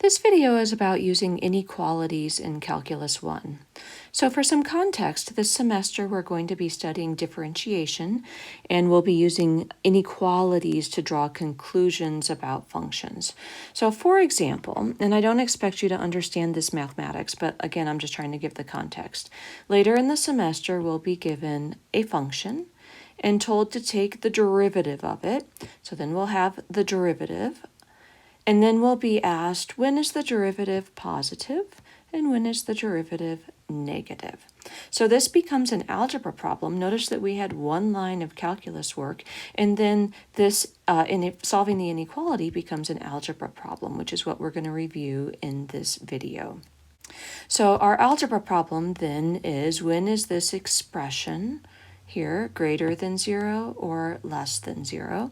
This video is about using inequalities in Calculus 1. So for some context, this semester we're going to be studying differentiation, and we'll be using inequalities to draw conclusions about functions. So for example, and I don't expect you to understand this mathematics, but again, I'm just trying to give the context. Later in the semester, we'll be given a function and told to take the derivative of it. So then we'll have the derivative. And then we'll be asked, when is the derivative positive and when is the derivative negative? So this becomes an algebra problem. Notice that we had one line of calculus work, and then this, solving the inequality becomes an algebra problem, which is what we're going to review in this video. So our algebra problem then is, when is this expression here greater than 0 or less than 0?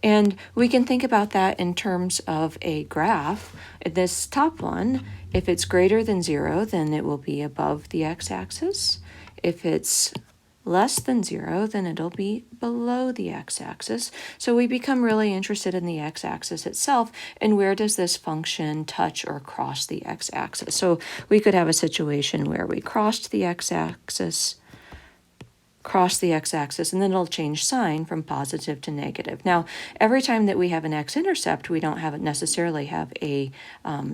And we can think about that in terms of a graph. This top one, if it's greater than 0, then it will be above the x-axis. If it's less than 0, then it'll be below the x-axis. So we become really interested in the x-axis itself, and where does this function touch or cross the x-axis? So we could have a situation where we crossed the x-axis, and then it'll change sign from positive to negative. Now, every time that we have an x-intercept, we don't necessarily have a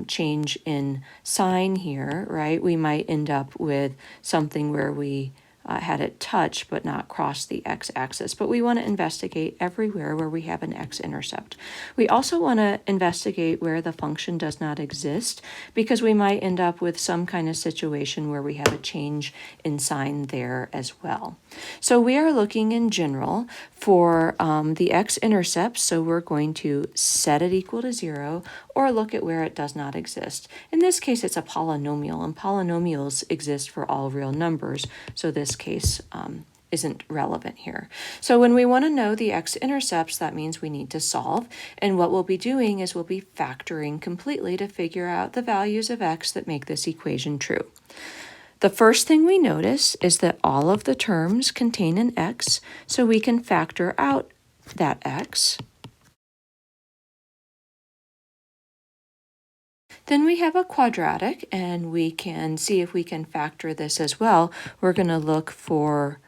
change in sign here, right? We might end up with something where we had it touch but not cross the x-axis. But we want to investigate everywhere where we have an x-intercept. We also want to investigate where the function does not exist, because we might end up with some kind of situation where we have a change in sign there as well. So we are looking in general for the x-intercepts, so we're going to set it equal to 0 or look at where it does not exist. In this case, it's a polynomial, and polynomials exist for all real numbers, so this case isn't relevant here. So when we want to know the x-intercepts, that means we need to solve, and what we'll be doing is we'll be factoring completely to figure out the values of x that make this equation true. The first thing we notice is that all of the terms contain an x, so we can factor out that x. Then we have a quadratic, and we can see if we can factor this as well. We're going to look for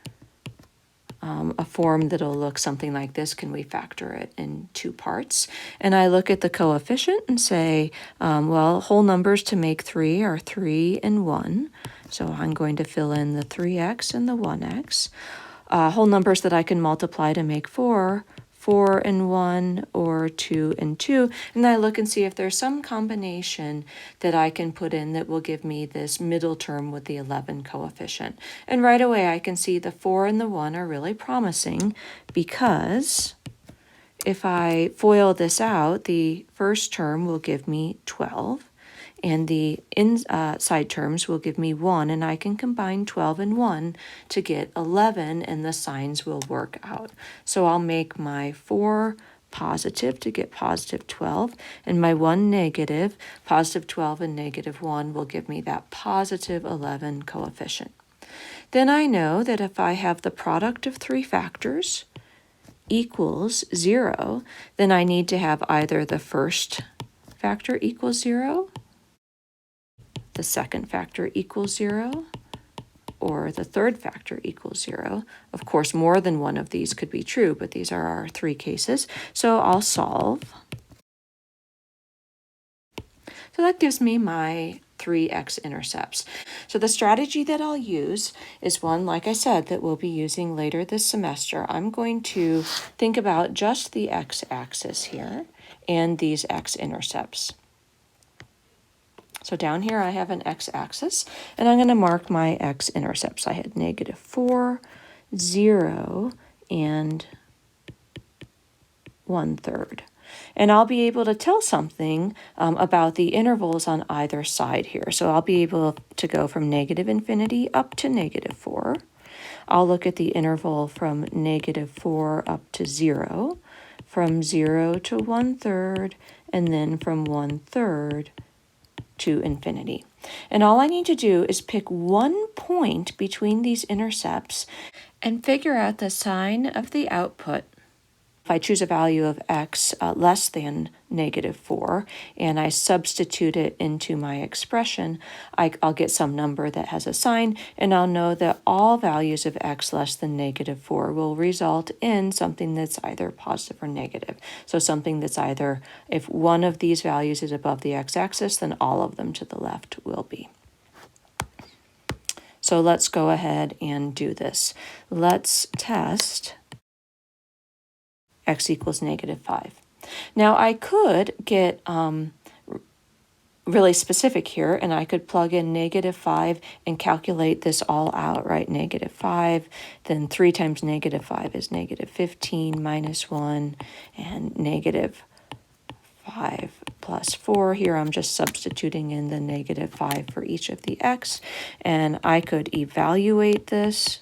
a form that'll look something like this. Can we factor it in 2 parts? And I look at the coefficient and say, well, whole numbers to make 3 are 3 and 1. So I'm going to fill in the 3x and the 1x. Whole numbers that I can multiply to make 4 and 1, or 2 and 2, and then I look and see if there's some combination that I can put in that will give me this middle term with the 11 coefficient. And right away I can see the 4 and the 1 are really promising, because if I FOIL this out, the first term will give me 12, and the inside terms will give me 1, and I can combine 12 and 1 to get 11, and the signs will work out. So I'll make my 4 positive to get positive 12, and my 1 negative. Positive 12 and negative 1 will give me that positive 11 coefficient. Then I know that if I have the product of 3 factors equals 0, then I need to have either the first factor equals 0, the second factor equals 0, or the third factor equals 0. Of course, more than one of these could be true, but these are our 3 cases. So I'll solve. So that gives me my 3 x-intercepts. So the strategy that I'll use is one, like I said, that we'll be using later this semester. I'm going to think about just the x-axis here and these x-intercepts. So down here I have an x-axis, and I'm going to mark my x-intercepts. I had -4, 0, and 1/3. And I'll be able to tell something about the intervals on either side here. So I'll be able to go from -infinity up to -4. I'll look at the interval from -4 up to 0, from 0 to 1/3, and then from 1/3 to infinity. And all I need to do is pick one point between these intercepts and figure out the sign of the output if I choose a value of x less than -4 and I substitute it into my expression, I'll get some number that has a sign, and I'll know that all values of x less than -4 will result in something that's either positive or negative. So something that's either, if one of these values is above the x-axis, then all of them to the left will be. So let's go ahead and do this. Let's test x equals -5. Now I could get really specific here, and I could plug in -5 and calculate this all out, right? -5, then 3 times -5 is -15 minus 1, and -5 plus 4. Here I'm just substituting in the -5 for each of the x, and I could evaluate this.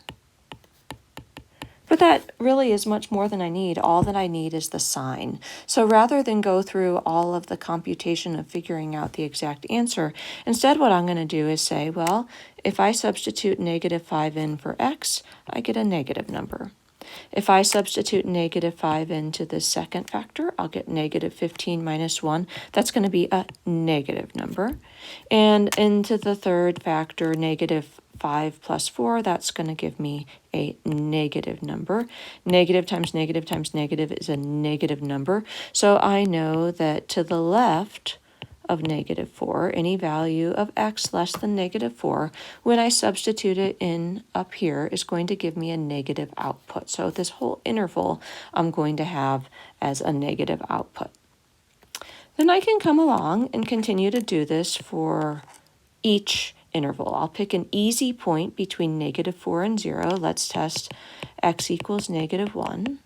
But that really is much more than I need. All that I need is the sign. So rather than go through all of the computation of figuring out the exact answer, instead what I'm going to do is say, well, if I substitute -5 in for x, I get a negative number. If I substitute -5 into the second factor, I'll get -15 minus 1. That's going to be a negative number. And into the third factor, -5 plus 4, that's going to give me a negative number. Negative times negative times negative is a negative number. So I know that to the left of -4, any value of x less than -4, when I substitute it in up here, is going to give me a negative output. So this whole interval I'm going to have as a negative output. Then I can come along and continue to do this for each interval. I'll pick an easy point between -4 and 0. Let's test x equals -1.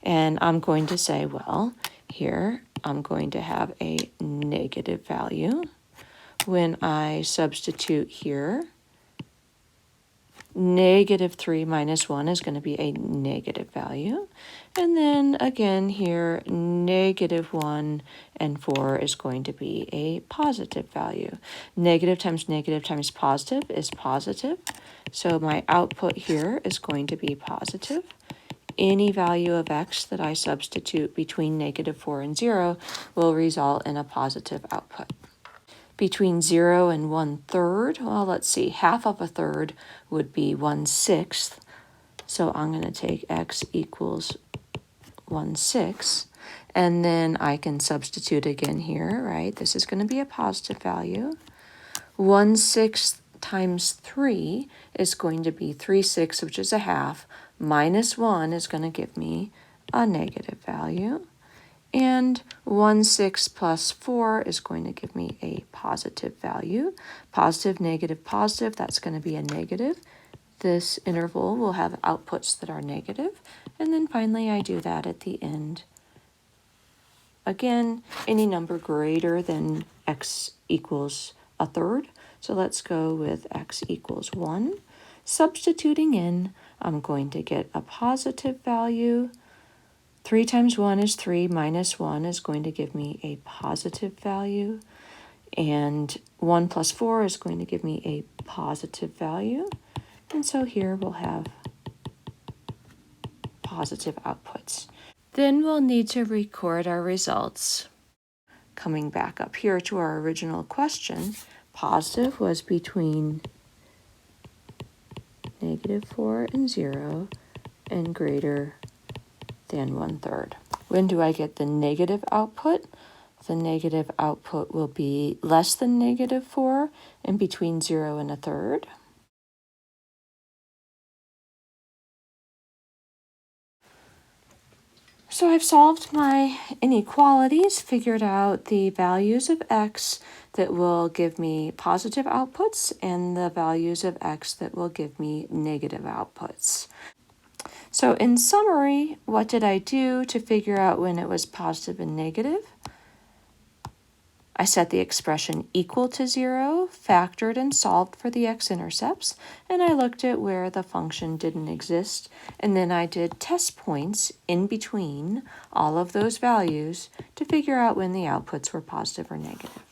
And I'm going to say, well, here I'm going to have a negative value. When I substitute here, -3 minus 1 is going to be a negative value. And then again here, -1 and 4 is going to be a positive value. Negative times positive is positive. So my output here is going to be positive. Any value of x that I substitute between -4 and 0 will result in a positive output. Between 0 and 1/3, well, let's see, half of a third would be 1/6. So I'm going to take x equals 1/6, and then I can substitute again here, right? This is going to be a positive value. 1/6 times 3 is going to be 3/6, which is a half, minus 1 is going to give me a negative value. And 1/6 plus 4 is going to give me a positive value. Positive, negative, positive, that's going to be a negative. This interval will have outputs that are negative. And then finally I do that at the end. Again, any number greater than x equals 1/3. So let's go with x equals 1. Substituting in, I'm going to get a positive value. 3 times 1 is 3, minus 1 is going to give me a positive value. And 1 plus 4 is going to give me a positive value. And so here we'll have positive outputs. Then we'll need to record our results. Coming back up here to our original question, positive was between -4 and 0 and greater than 1/3. When do I get the negative output? The negative output will be less than -4 and between 0 and 1/3. So I've solved my inequalities, figured out the values of x that will give me positive outputs and the values of x that will give me negative outputs. So in summary, what did I do to figure out when it was positive and negative? I set the expression equal to 0, factored and solved for the x-intercepts, and I looked at where the function didn't exist, and then I did test points in between all of those values to figure out when the outputs were positive or negative.